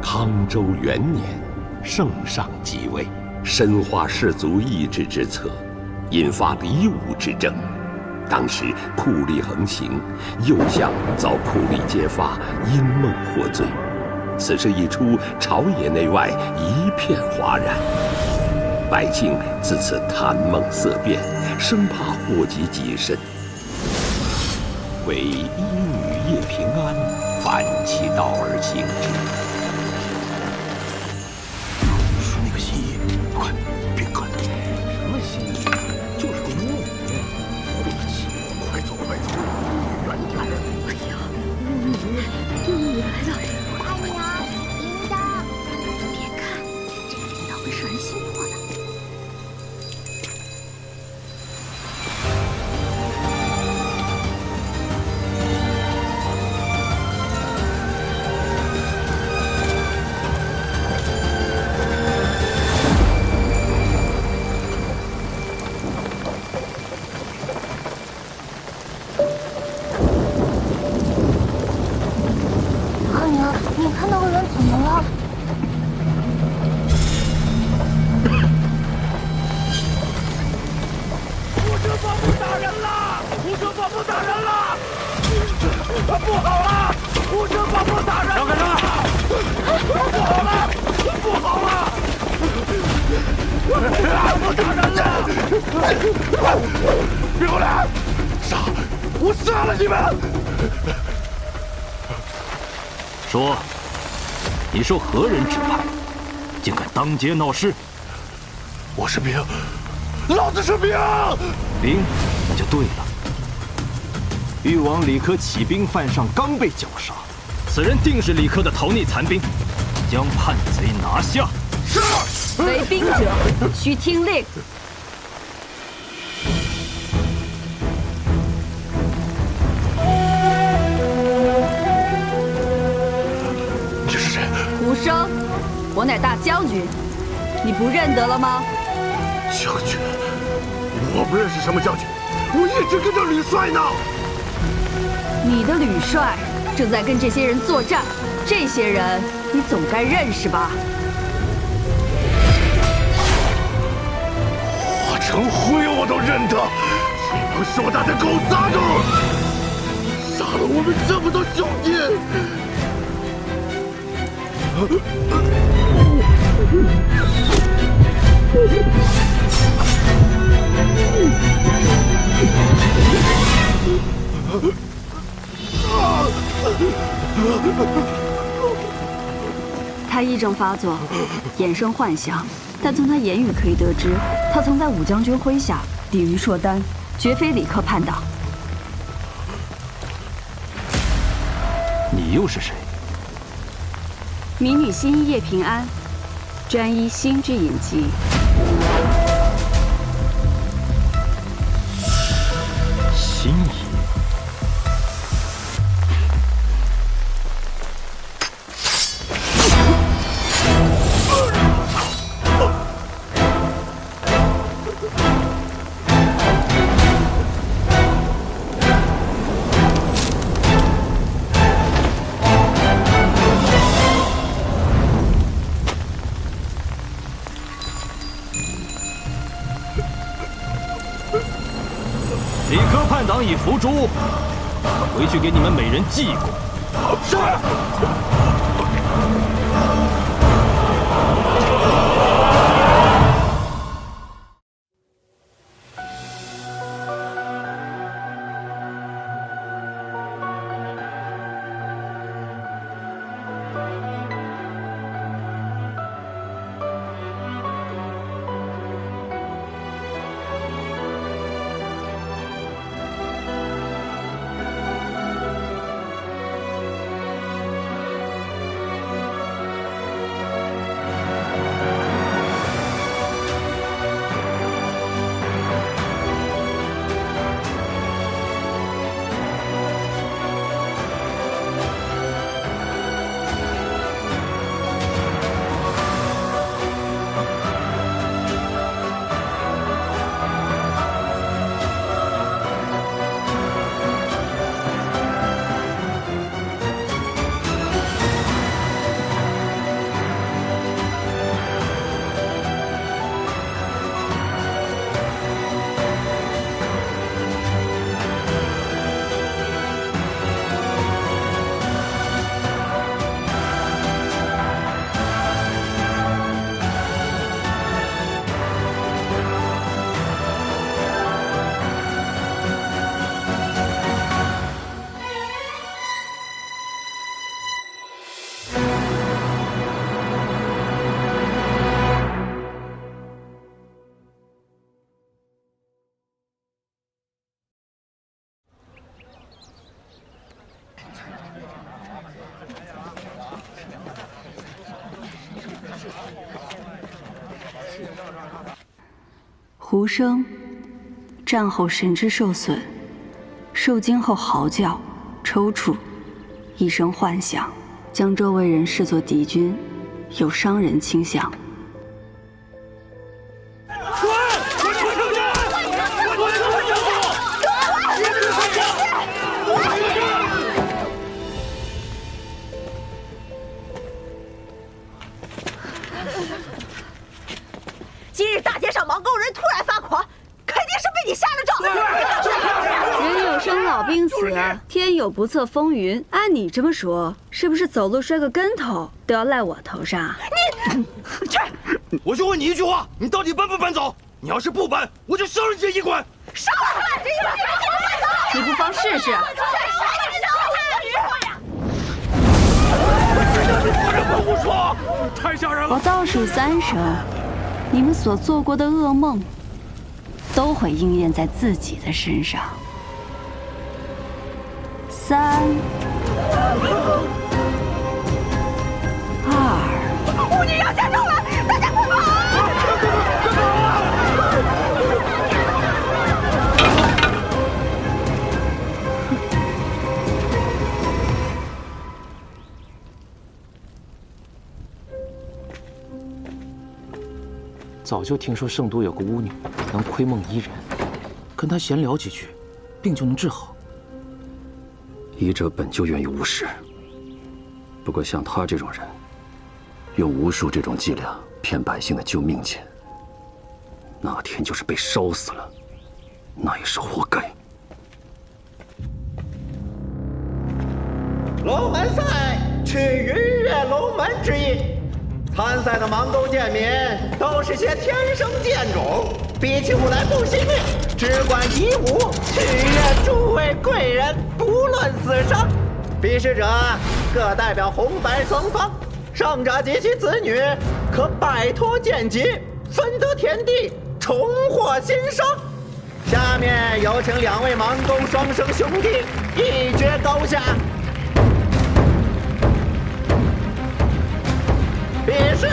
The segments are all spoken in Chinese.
康州元年，圣上即位，深化士族意志之策，引发黎武之争。当时酷吏横行，右相遭酷吏揭发，因梦获罪。此事一出，朝野内外一片哗然，百姓自此谈梦色变，生怕祸及己身。为医女叶平安反其道而行之。是那个新衣，快别看他。什么新衣？就是个巫女。快走快走，远点。哎呀，巫女来了！阿娘，铃铛。别看，这个铃铛会摄人心魄的。你看那个人怎么了？护城堡部打人了！护城堡部打人了！不好了！护城堡部打人了！让开！不好了！不好了！不打人了！别过来！我杀了你们！说，你受何人指派，竟敢当街闹事？我是兵，老子是兵。兵，那就对了。誉王李科起兵犯上，刚被绞杀，此人定是李科的逃匿残兵，将叛贼拿下。是。为兵者，须听令。无声，我乃大将军，你不认得了吗？将军，我不认识什么将军，我一直跟着吕帅呢。你的吕帅正在跟这些人作战，这些人你总该认识吧？华成辉我都认得，这帮硕大的狗杂种，杀了我们这么多兄弟。他癔症发作，衍生幻想，但从他言语可以得知，他曾在武将军麾下抵御硕丹，绝非李克叛党。你又是谁？民女新衣叶平安，专医心之隐疾。心仪。李科叛党已伏诛，回去给你们每人记功。是。胡生战后神志受损，受惊后嚎叫、抽搐，一生幻想，将周围人视作敌军，有伤人倾向。今日大街上盲沟人突然发狂，肯定是被你下了咒。人有生老病死，天有不测风云。按你这么说，是不是走路摔个跟头都要赖我头上？你去！我就问你一句话，你到底搬不搬走？你要是不搬，我就烧了这一馆。烧了这一馆！你不妨试试。太吓人了！我倒数3声，你们所做过的噩梦，都会应验在自己的身上。3、2。巫女要下咒了，大家快跑！早就听说圣都有个巫女能窥梦医人，跟她闲聊几句，病就能治好。医者本就源于巫师，不过像他这种人，用巫术这种伎俩骗百姓的救命钱，哪天就是被烧死了，那也是活该。龙门赛取逾越龙门之意。参赛的盲沟贱民都是些天生贱种，比起武来不惜命，只管以武取悦诸位贵人，不论死生。比试者各代表红白双方，胜者及其子女可摆脱贱疾，分得田地，重获新生。下面有请2位盲沟双生兄弟一决高下。比试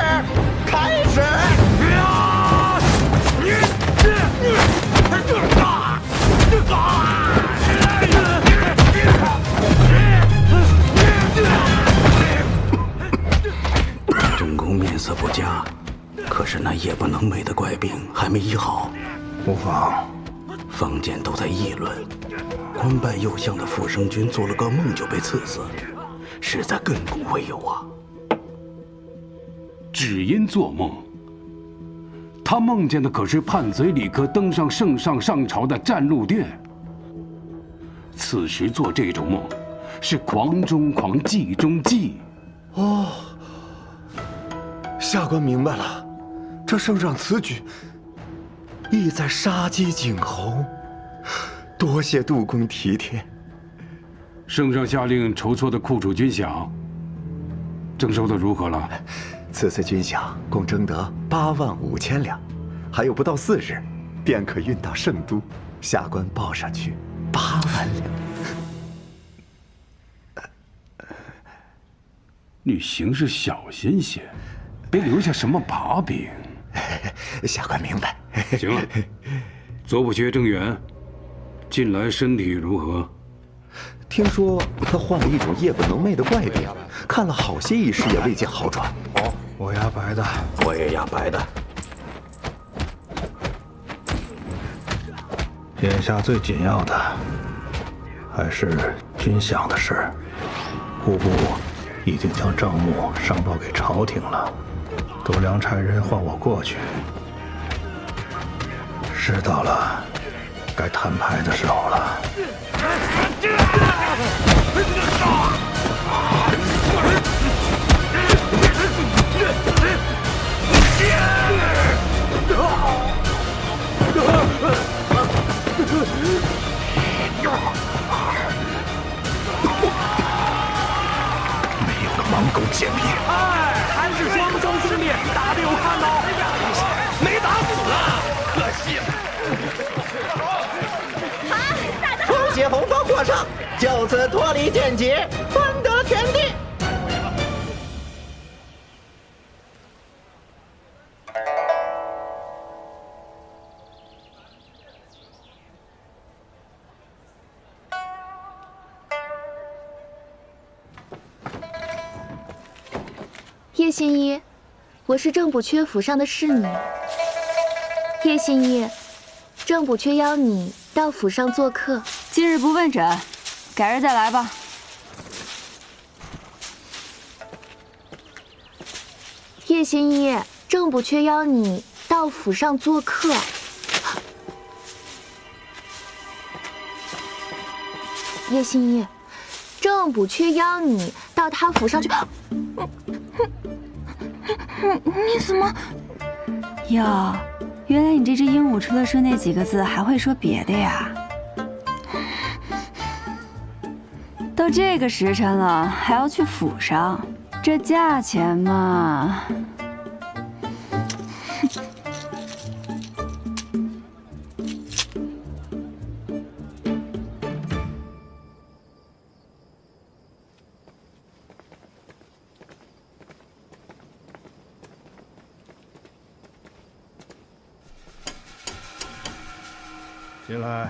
开始！正宫面色不佳，可是那夜不能寐的怪病还没医好。无妨。坊间都在议论，官拜右相的傅生君做了个梦就被赐死，实在亘古未有啊。只因做梦，他梦见的可是叛贼李克登上圣上上朝的战鹿殿。此时做这种梦，是狂中狂，忌中忌。哦，下官明白了，这圣上此举，意在杀鸡儆猴。多谢杜公体贴。圣上下令筹措的库储军饷，征收的如何了？此次军饷共征得85000两，还有不到4日，便可运到圣都。下官报上去8万两。你行事小心些，别留下什么把柄。下官明白。行了，左补学郑远近来身体如何？听说他患了一种夜不能寐的怪病，看了好些医师也未见好转。哦，我压白的，我也压白的。眼下最紧要的还是军饷的事。户部已经将账目上报给朝廷了，都粮差人唤我过去。是到了该摊牌的时候了。没有个盲狗贱民。哎，还是双生兄弟打得有看头。没打死啊，可惜了。恭喜红方获胜，就此脱离剑劫，分得田地。叶新一，我是正补阙府上的侍女。叶新一，正补阙邀你到府上做客。今日不问诊，改日再来吧。叶新一，正补阙邀你到府上做客。叶新一，正补阙邀你到他府上去。你怎么？哟，原来你这只鹦鹉除了说那几个字，还会说别的呀？都这个时辰了，还要去府上，这价钱嘛……进来。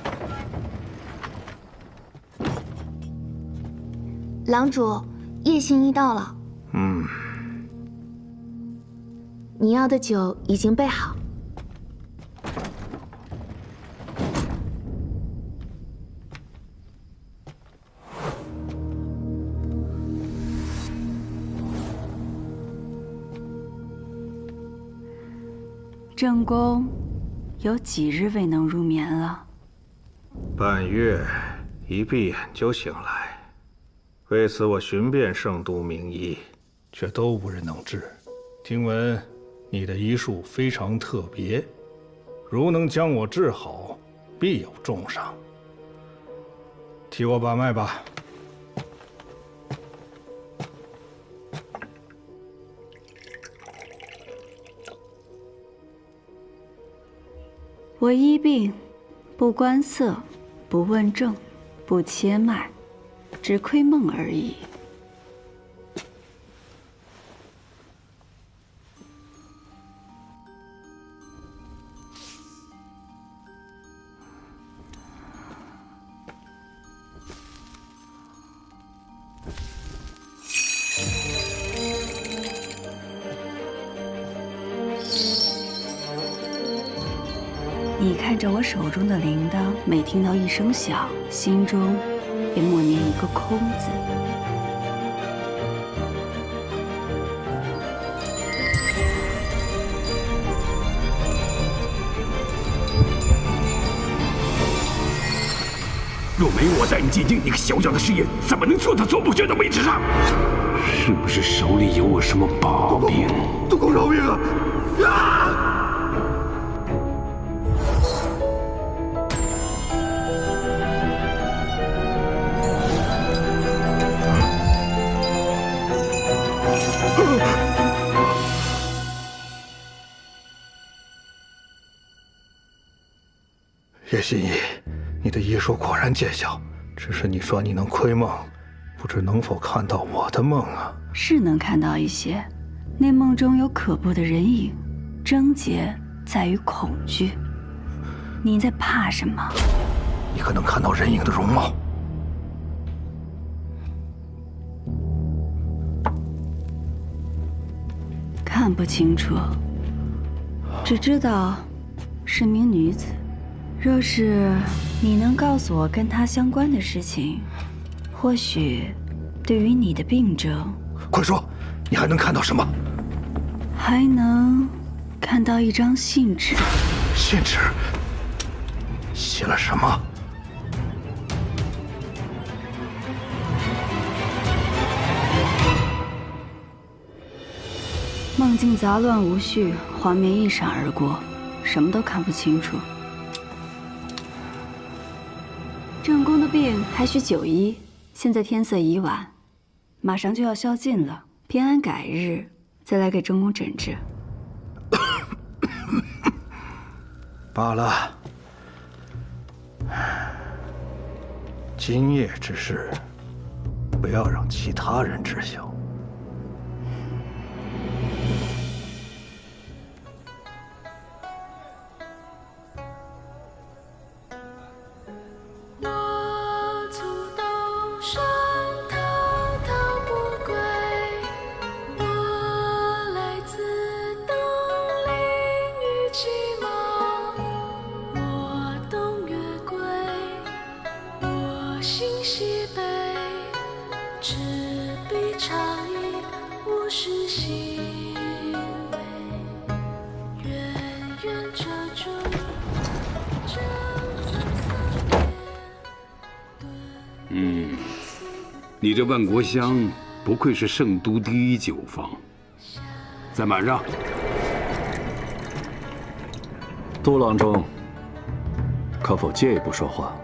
郎主，叶新一到了。你要的酒已经备好。正宫有几日未能入眠了？半月，一闭眼就醒来。为此，我寻遍圣都名医，却都无人能治。听闻你的医术非常特别，如能将我治好，必有重赏。替我把脉吧。我医病，不观色，不问症，不切脉，只窥梦而已。你看着我手中的铃铛，每听到一声响，心中便默念一个空字。若没有我带你进京，一个小小的事业怎么能坐到总捕阙的位置上？是不是手里有我什么把柄？督公饶命啊！啊！叶心怡，你的医术果然见效，只是你说你能窥梦，不知能否看到我的梦啊？是能看到一些，那梦中有可怖的人影，症结在于恐惧。你在怕什么？你可能看到人影的容貌。看不清楚，只知道是名女子。若是你能告诉我跟她相关的事情，或许对于你的病症，快说，你还能看到什么？还能看到一张信纸。信纸写了什么？梦境杂乱无序，画面一闪而过，什么都看不清楚。正宫的病还需久医，现在天色已晚，马上就要宵禁了，偏安改日再来给正宫诊治。罢了，今夜之事，不要让其他人知晓。我你这万国香不愧是圣都第一酒坊，再满上。杜郎中，可否借一步说话？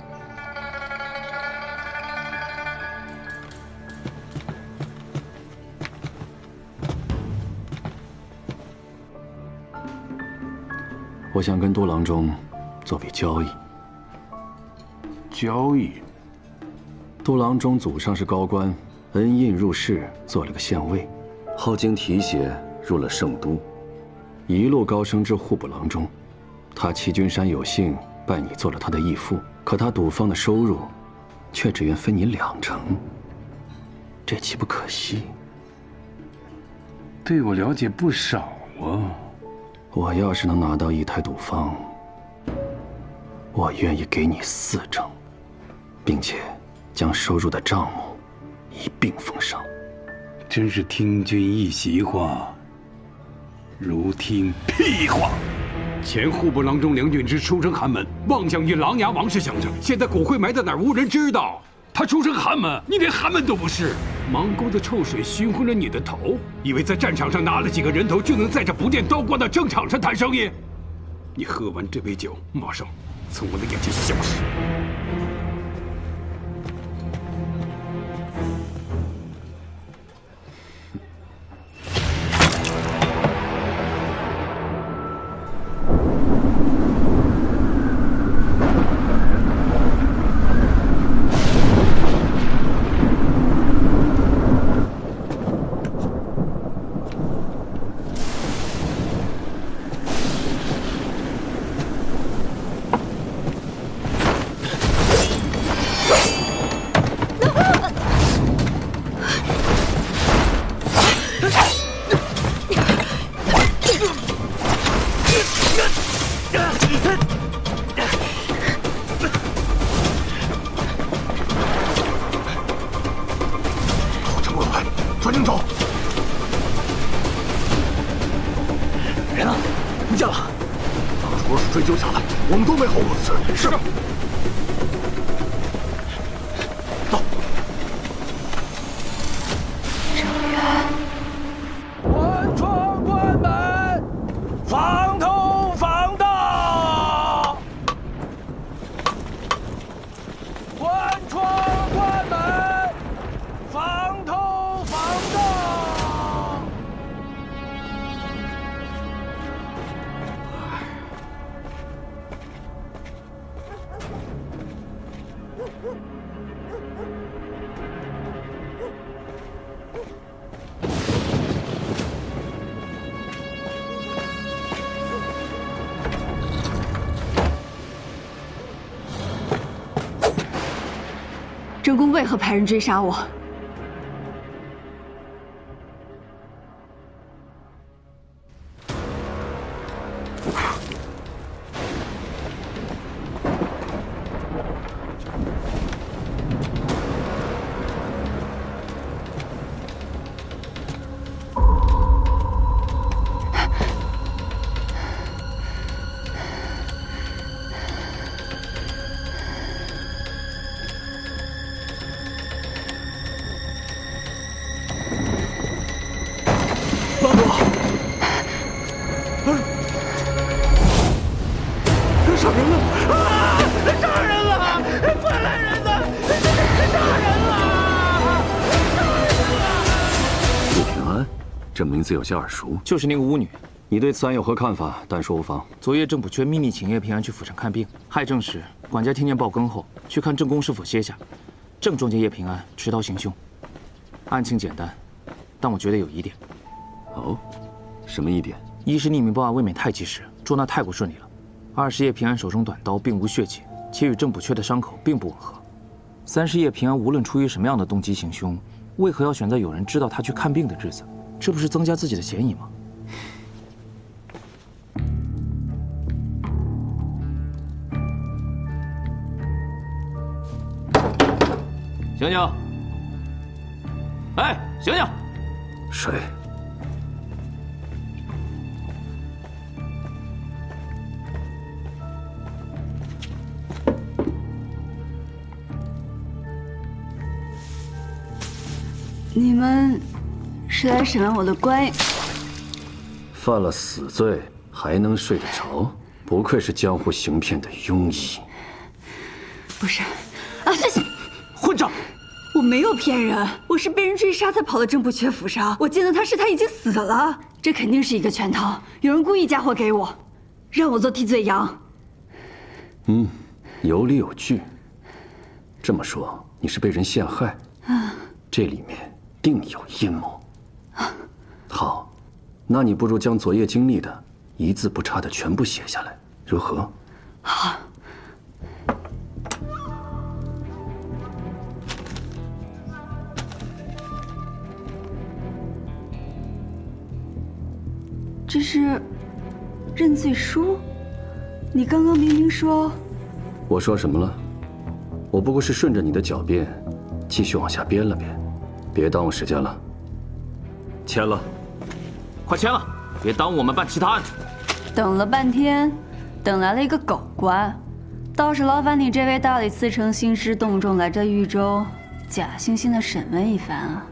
我想跟杜郎中做笔交易。交易？杜郎中祖上是高官，恩印入仕，做了个县尉，后经提携入了圣都，一路高升至户部郎中。他齐君山有幸拜你做了他的义父，可他赌坊的收入，却只愿分你2成，这岂不可惜？对我了解不少啊。我要是能拿到一台赌坊，我愿意给你4成，并且将收入的账目一并封上。真是听君一席话，如听屁话。前户部郎中梁俊之出身寒门，妄想与琅琊王氏相争，现在骨灰埋在哪儿无人知道。他出身寒门，你连寒门都不是。芒沟的臭水熏昏了你的头，以为在战场上拿了几个人头就能在这不见刀光的争场上谈生意？你喝完这杯酒，马上从我的眼前消失。郑公为何派人追杀我？这名字有些耳熟，就是那个巫女。你对此案有何看法？但说无妨。昨夜郑补缺秘密请叶平安去府上看病，害症时，管家听见报更后，去看郑公是否歇下，正撞见叶平安持刀行凶。案情简单，但我觉得有疑点。哦，什么疑点？一是匿名报案未免太及时，捉拿太过顺利了；二是叶平安手中短刀并无血迹，且与郑补缺的伤口并不吻合；三是叶平安无论出于什么样的动机行凶，为何要选在有人知道他去看病的日子？这不是增加自己的嫌疑吗？醒醒！哎，醒醒！谁？你们是来审问我的官？犯了死罪还能睡得着，不愧是江湖行骗的庸医。不是，啊，这混账！我没有骗人，我是被人追杀才跑到郑不缺府上。我见到他时，他已经死了。这肯定是一个圈套，有人故意嫁祸给我，让我做替罪羊。有理有据。这么说，你是被人陷害？这里面定有阴谋。好，那你不如将昨夜经历的一字不差的全部写下来，如何？好。这是认罪书？你刚刚明明说……我说什么了？我不过是顺着你的狡辩，继续往下编了编，别耽误时间了。签了，快签了，别耽误我们办其他案子。等了半天，等来了一个狗官，倒是劳烦你这位大理寺丞兴师动众来这豫州，假惺惺的审问一番啊。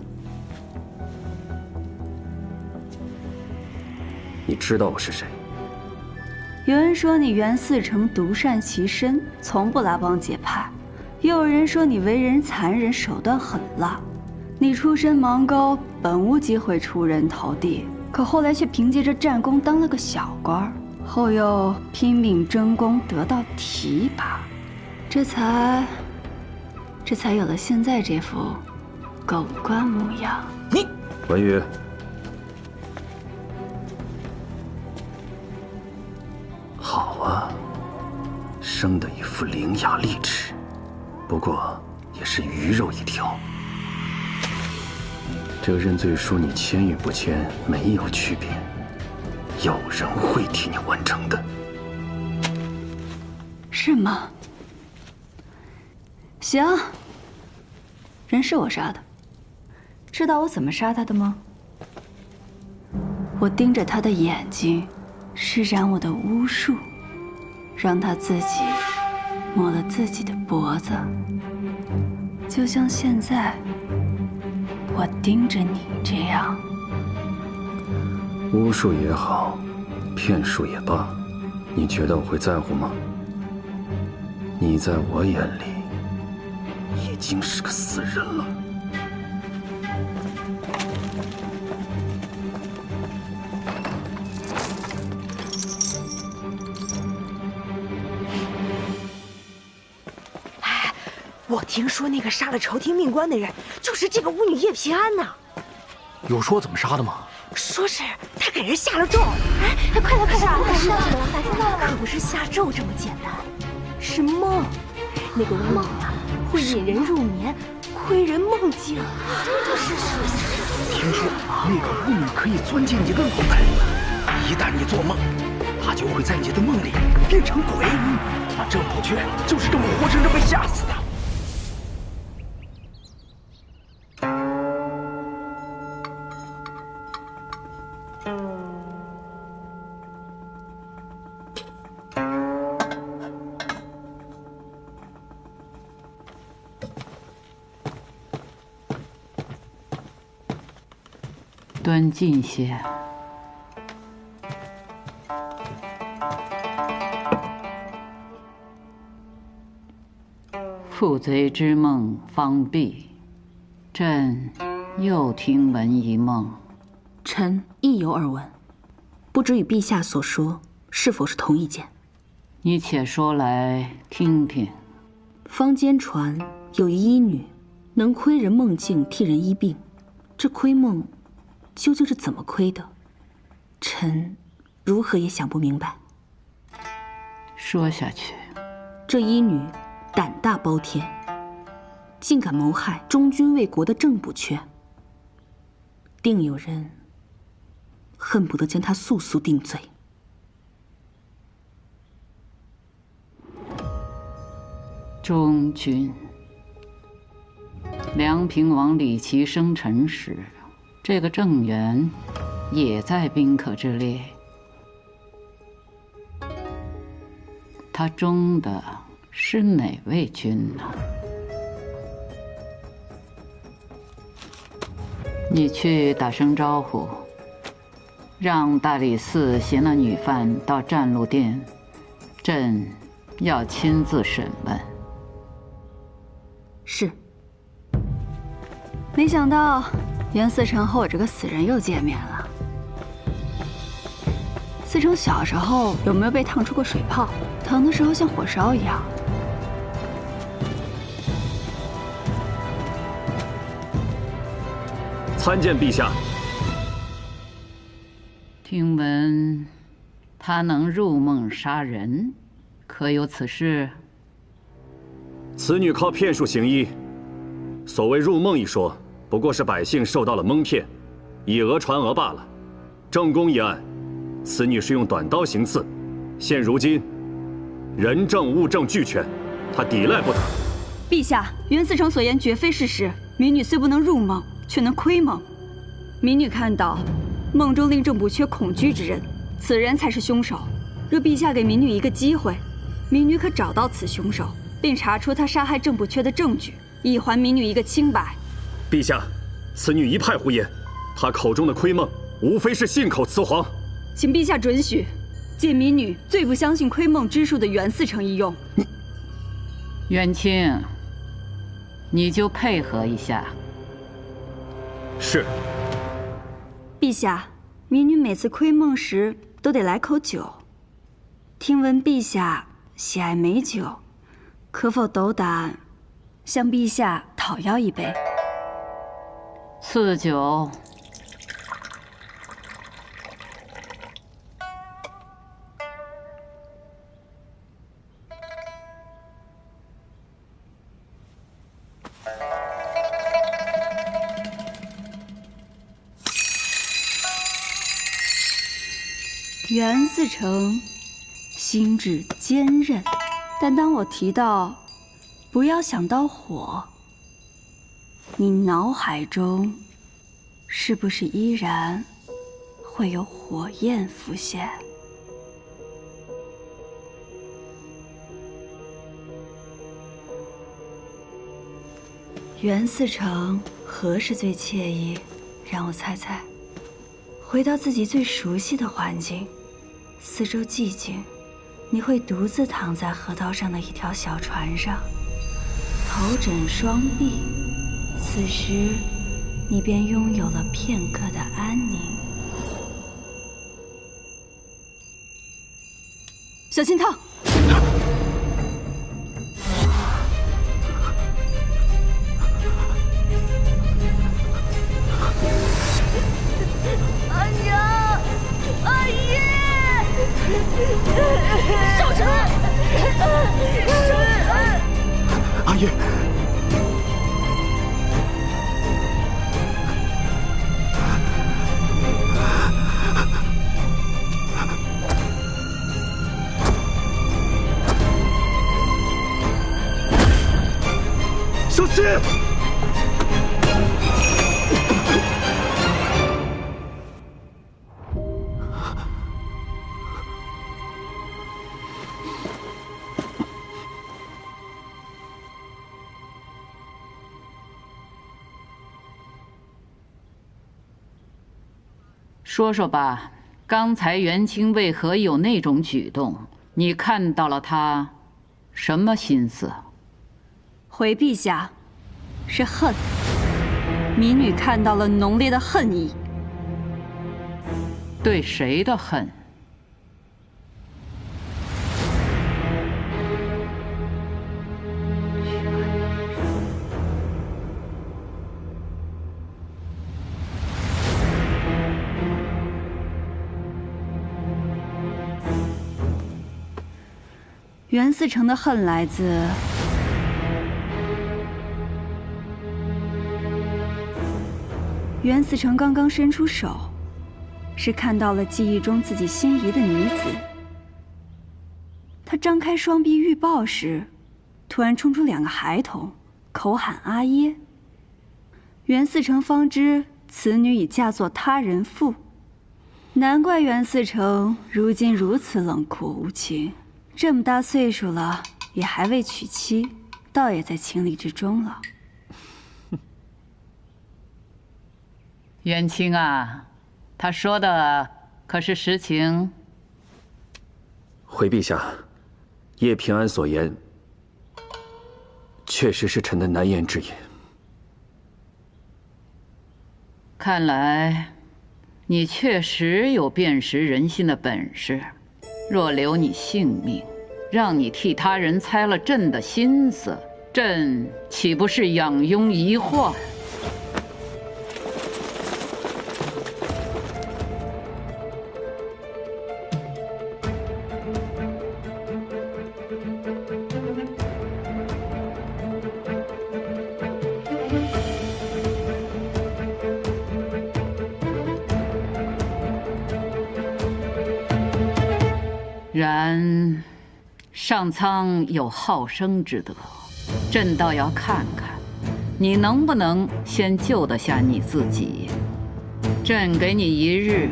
你知道我是谁？有人说你袁嗣成独善其身，从不拉帮结派；又有人说你为人残忍，手段狠辣。你出身芒沟，本无机会出人头地，可后来却凭借着战功当了个小官，后又拼命争功得到提拔，这才有了现在这副狗官模样。你文宇。好啊，生的一副伶牙俐齿，不过也是鱼肉一条。这个认罪书你签与不签没有区别，有人会替你完成的。是吗？行，人是我杀的，知道我怎么杀他的吗？我盯着他的眼睛，施展我的巫术，让他自己摸了自己的脖子，就像现在我盯着你这样。巫术也好，骗术也罢，你觉得我会在乎吗？你在我眼里已经是个死人了。我听说那个杀了朝廷命官的人，就是这个巫女叶平安呐。有说怎么杀的吗？说是他给人下了咒。哎，快来，可不是下咒这么简单，是梦。那个巫女啊，会引人入眠，窥人梦境。听说那个巫女可以钻进你的脑袋，一旦你做梦，她就会在你的梦里变成鬼。那郑不缺就是这么活生生被吓死的。端近些。负贼之梦方毕，朕又听闻一梦。臣亦有耳闻，不知与陛下所说是否是同一件？你且说来听听。坊间传有一医女，能窥人梦境，替人医病。这窥梦究竟是怎么窥的？臣如何也想不明白。说下去。这医女胆大包天，竟敢谋害忠君为国的郑不缺，定有人恨不得将她速速定罪。忠君，梁平王李琦生辰时，这个郑源也在宾客之列。他忠的是哪位君呢？你去打声招呼，让大理寺携那女犯到占路殿，朕要亲自审问。是。没想到袁思成和我这个死人又见面了。思成小时候有没有被烫出过水泡？疼的时候像火烧一样。参见陛下。听闻他能入梦杀人，可有此事？此女靠骗术行医，所谓入梦一说，不过是百姓受到了蒙骗，以讹传讹罢了。正宫一案，此女是用短刀行刺，现如今人证物证俱全，她抵赖不得。陛下，袁思成所言绝非事实。民女虽不能入梦，却能窥梦。民女看到梦中令郑补缺恐惧之人，此人才是凶手。若陛下给民女一个机会，民女可找到此凶手，并查出他杀害郑补缺的证据，以还民女一个清白。陛下，此女一派胡言，她口中的窥梦，无非是信口雌黄。请陛下准许，借民女最不相信窥梦之术的袁思成一用。元清，你就配合一下。是。陛下，民女每次窥梦时都得来口酒。听闻陛下喜爱美酒，可否斗胆向陛下讨要一杯？赐酒。袁思成心智坚韧，但当我提到不要想到火，你脑海中是不是依然会有火焰浮现？袁思成何时最惬意？让我猜猜。回到自己最熟悉的环境，四周寂静，你会独自躺在河道上的一条小船上，头枕双臂，此时你便拥有了片刻的安宁。小心烫！少成，阿爷，小心！说说吧，刚才元清为何有那种举动？你看到了他什么心思？回陛下，是恨。民女看到了浓烈的恨意。对谁的恨？袁思成的恨来自袁思成刚刚伸出手，是看到了记忆中自己心仪的女子。他张开双臂欲抱时，突然冲出2个孩童，口喊阿耶。袁思成方知此女已嫁作他人妇，难怪袁思成如今如此冷酷无情。这么大岁数了，也还未娶妻，倒也在情理之中了。元清啊，他说的可是实情？回陛下，叶平安所言，确实是臣的难言之隐。看来，你确实有辨识人心的本事。若留你性命，让你替他人猜了朕的心思，朕岂不是养拥一患？然上苍有好生之德，朕倒要看看你能不能先救得下你自己。朕给你1日，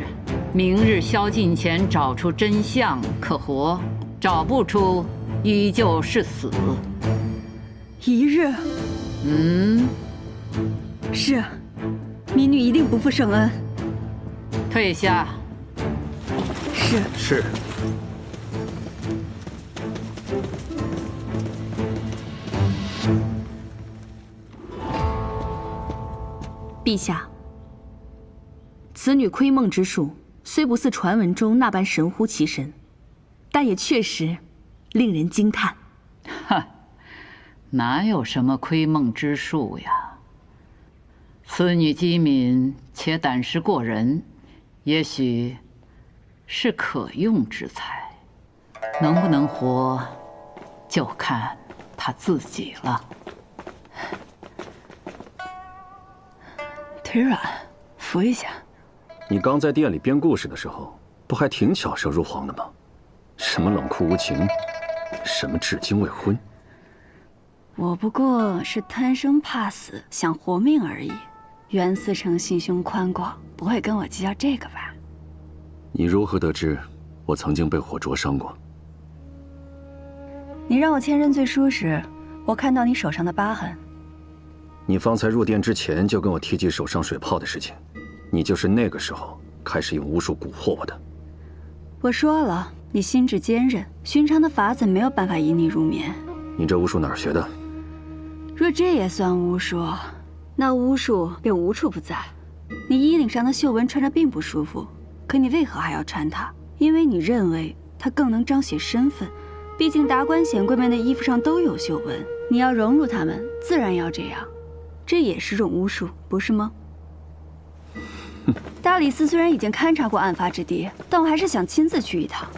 明日宵禁前找出真相可活，找不出依旧是死。1日？是，民女一定不负圣恩。退下。是。陛下，此女窥梦之术虽不似传闻中那般神乎其神，但也确实令人惊叹。哈，哪有什么窥梦之术呀？此女机敏且胆识过人，也许是可用之才，能不能活，就看她自己了。腿软，扶一下。你刚在店里编故事的时候，不还挺巧舌如簧的吗？什么冷酷无情，什么至今未婚。我不过是贪生怕死，想活命而已。袁思成心胸宽广，不会跟我计较这个吧？你如何得知我曾经被火灼伤过？你让我签认罪书时，我看到你手上的疤痕。你方才入殿之前就跟我提及手上水泡的事情，你就是那个时候开始用巫术蛊惑我的。我说了，你心智坚韧，寻常的法子没有办法引你入眠。你这巫术哪儿学的？若这也算巫术，那巫术便无处不在。你衣领上的绣纹穿着并不舒服，可你为何还要穿它？因为你认为它更能彰显身份。毕竟达官显贵们的衣服上都有绣纹，你要融入他们，自然要这样。这也是种巫术，不是吗？大理寺虽然已经勘察过案发之地，但我还是想亲自去一趟。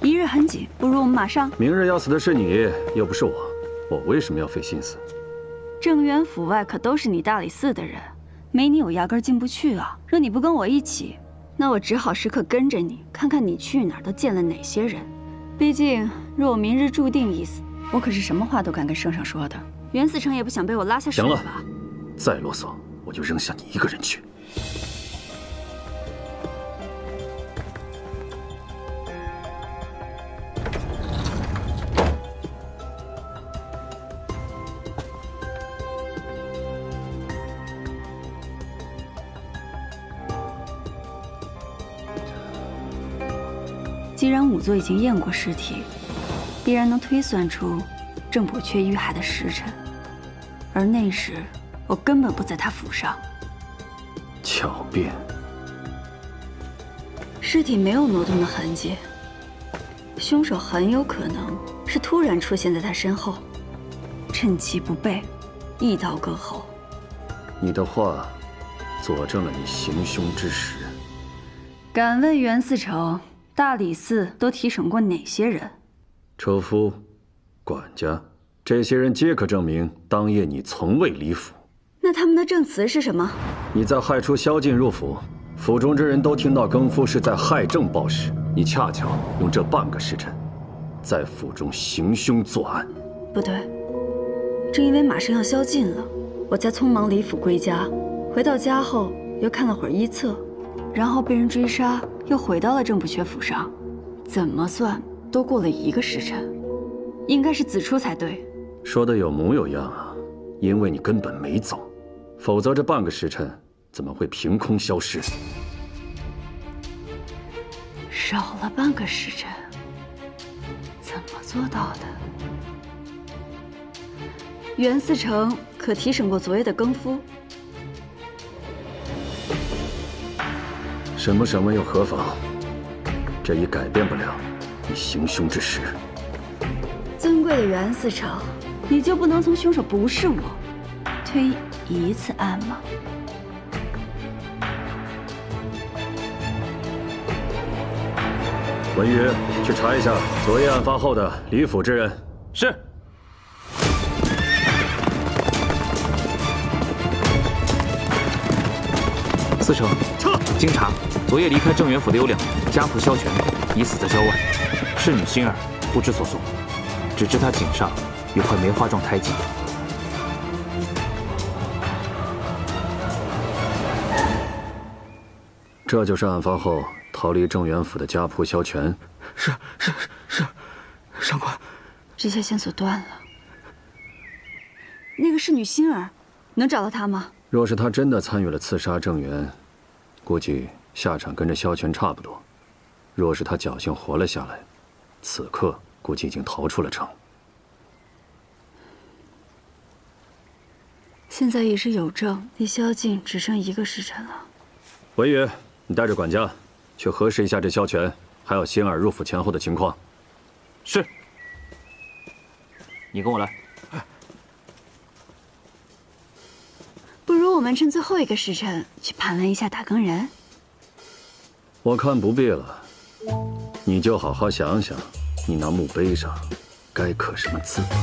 1日很紧，不如我们马上。明日要死的是你，又不是我，我为什么要费心思？正渊府外可都是你大理寺的人，没你我压根进不去啊。若你不跟我一起，那我只好时刻跟着你，看看你去哪儿都见了哪些人。毕竟若我明日注定一死，我可是什么话都敢跟圣上说的。袁思成也不想被我拉下水吧？行了，再啰嗦我就扔下你一个人去。既然仵作已经验过尸体，必然能推算出郑补阙遇害的时辰，而那时我根本不在他府上。巧辩。尸体没有挪动的痕迹，凶手很有可能是突然出现在他身后，趁其不备，一刀割喉。你的话佐证了你行凶之时。敢问袁思成，大理寺都提审过哪些人？车夫、管家，这些人皆可证明当夜你从未离府。那他们的证词是什么？你在亥初宵禁入府，府中之人都听到更夫是在亥正报时，你恰巧用这半个时辰，在府中行凶作案。不对，正因为马上要宵禁了，我才匆忙离府归家。回到家后又看了会儿医册，然后被人追杀，又回到了郑补阙府上。怎么算都过了1个时辰，应该是子初才对。说的有模有样啊，因为你根本没走，否则这半个时辰怎么会凭空消失？少了半个时辰，怎么做到的？袁思成可提审过昨夜的更夫？审不审问又何妨？这已改变不了你行凶之时。尊贵的袁思成，你就不能从凶手不是我推一次案吗？文宇，去查一下昨夜案发后的李府之人。是。司城，撤！经查，昨夜离开正元府的有2人，家仆萧全已死在郊外，侍女心儿不知所踪，只知她颈上有块梅花状胎记。这就是案发后逃离正元府的家仆萧全。是，上官。这些线索断了。那个侍女心儿，能找到她吗？若是他真的参与了刺杀郑源，估计下场跟着萧全差不多。若是他侥幸活了下来，此刻估计已经逃出了城。现在已是有证，离宵禁只剩1个时辰了。文宇，你带着管家去核实一下这萧全还有心儿入府前后的情况。是。你跟我来。不如我们趁最后1个时辰去盘问一下打更人。我看不必了，你就好好想想，你那墓碑上该刻什么字吧。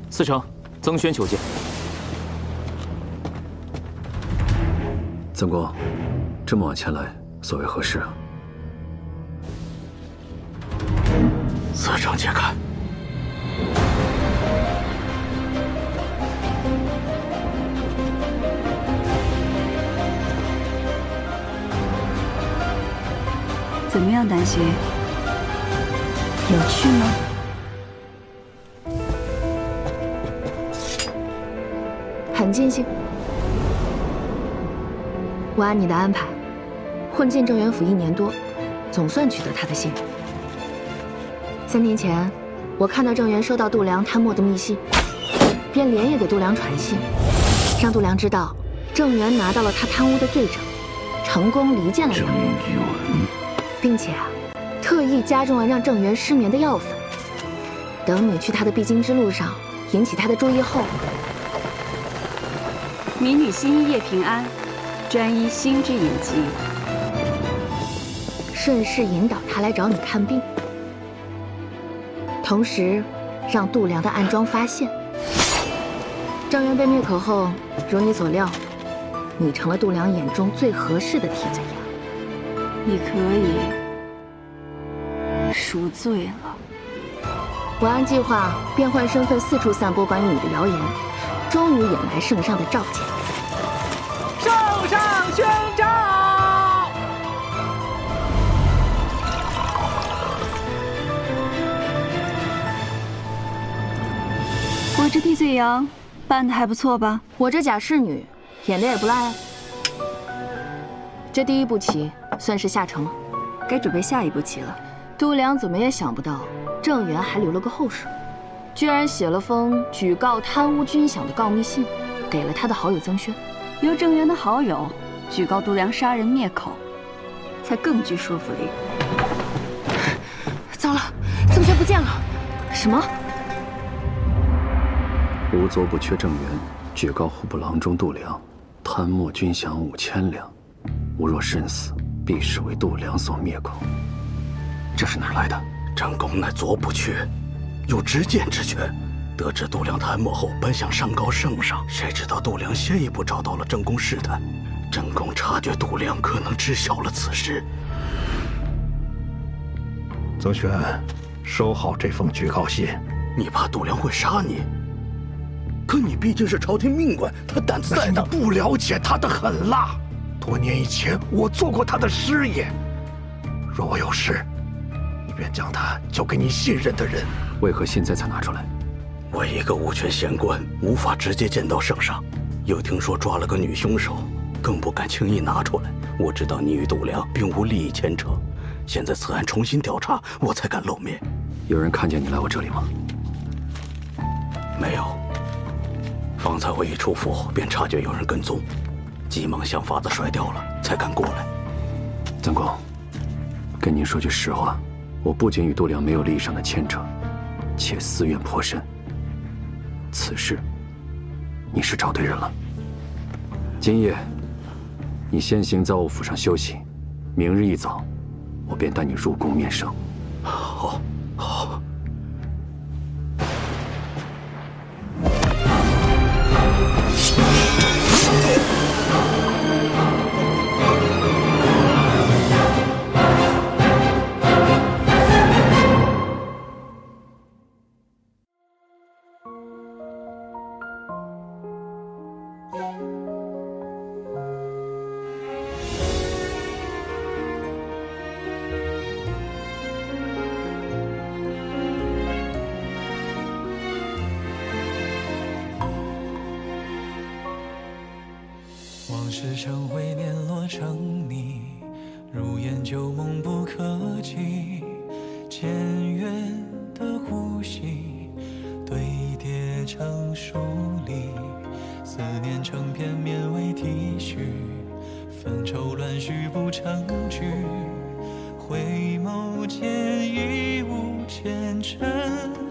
司城，曾轩求见。曾公，这么晚前来，所为何事啊？司城且看。怎么样，丹溪？有趣吗？很尽兴。我按你的安排，混进正元府1年多，总算取得他的信任。3年前，我看到郑源收到度量贪墨的密信，便连夜给度量传信，让度量知道郑源拿到了他贪污的罪证，成功离间了郑源，并且特意加重了让郑源失眠的药粉。等你去他的必经之路上引起他的注意后，民女心一夜平安，专医心之隐疾，顺势引导他来找你看病，同时让度量的暗桩发现。郑源被灭口后，如你所料，你成了度量眼中最合适的替罪羊。你可以赎罪了。我按计划变换身份四处散播关于你的谣言，终于引来圣上的召见。圣上宣召！我这替罪羊办得还不错吧？我这假侍女演的也不赖啊。这第1步棋算是下成了，该准备下一步棋了。度量怎么也想不到，郑源还留了个后手，居然写了封举告贪污军饷的告密信，给了他的好友曾轩。由郑源的好友举告度量杀人灭口，才更具说服力。糟了，曾轩不见了！什么？无昨不缺郑源举告户部郎中度量贪墨军饷5000两，吾若身死，必视为度量所灭口。这是哪来的？正宫乃昨不缺，有执剑之权，得知度量贪墨后，本想上告圣上，谁知道度量先一步找到了正宫试探，正宫察觉度量可能知晓了此事。曾轩，收好这封举告信。你怕度量会杀你？可你毕竟是朝廷命官，他胆子再大，你不了解他的狠辣。多年以前，我做过他的师爷。若我有事，你便将他交给你信任的人。为何现在才拿出来？我一个无权闲官，无法直接见到圣上，又听说抓了个女凶手，更不敢轻易拿出来。我知道你与度量并无利益牵扯，现在此案重新调查，我才敢露面。有人看见你来我这里吗？没有。方才我一出府，便察觉有人跟踪，急忙想法子甩掉了，才敢过来。曾公，跟您说句实话，我不仅与度量没有利益上的牵扯，且私怨颇深。此事，你是找对人了。今夜，你先行在我府上休息，明日一早，我便带你入宫面圣。好，好。往事成灰，年落成泥，如烟旧梦不可及。渐远的呼吸，堆叠成疏离，思念成片绵为体恤，纷愁乱絮不成句，回眸间已无前尘。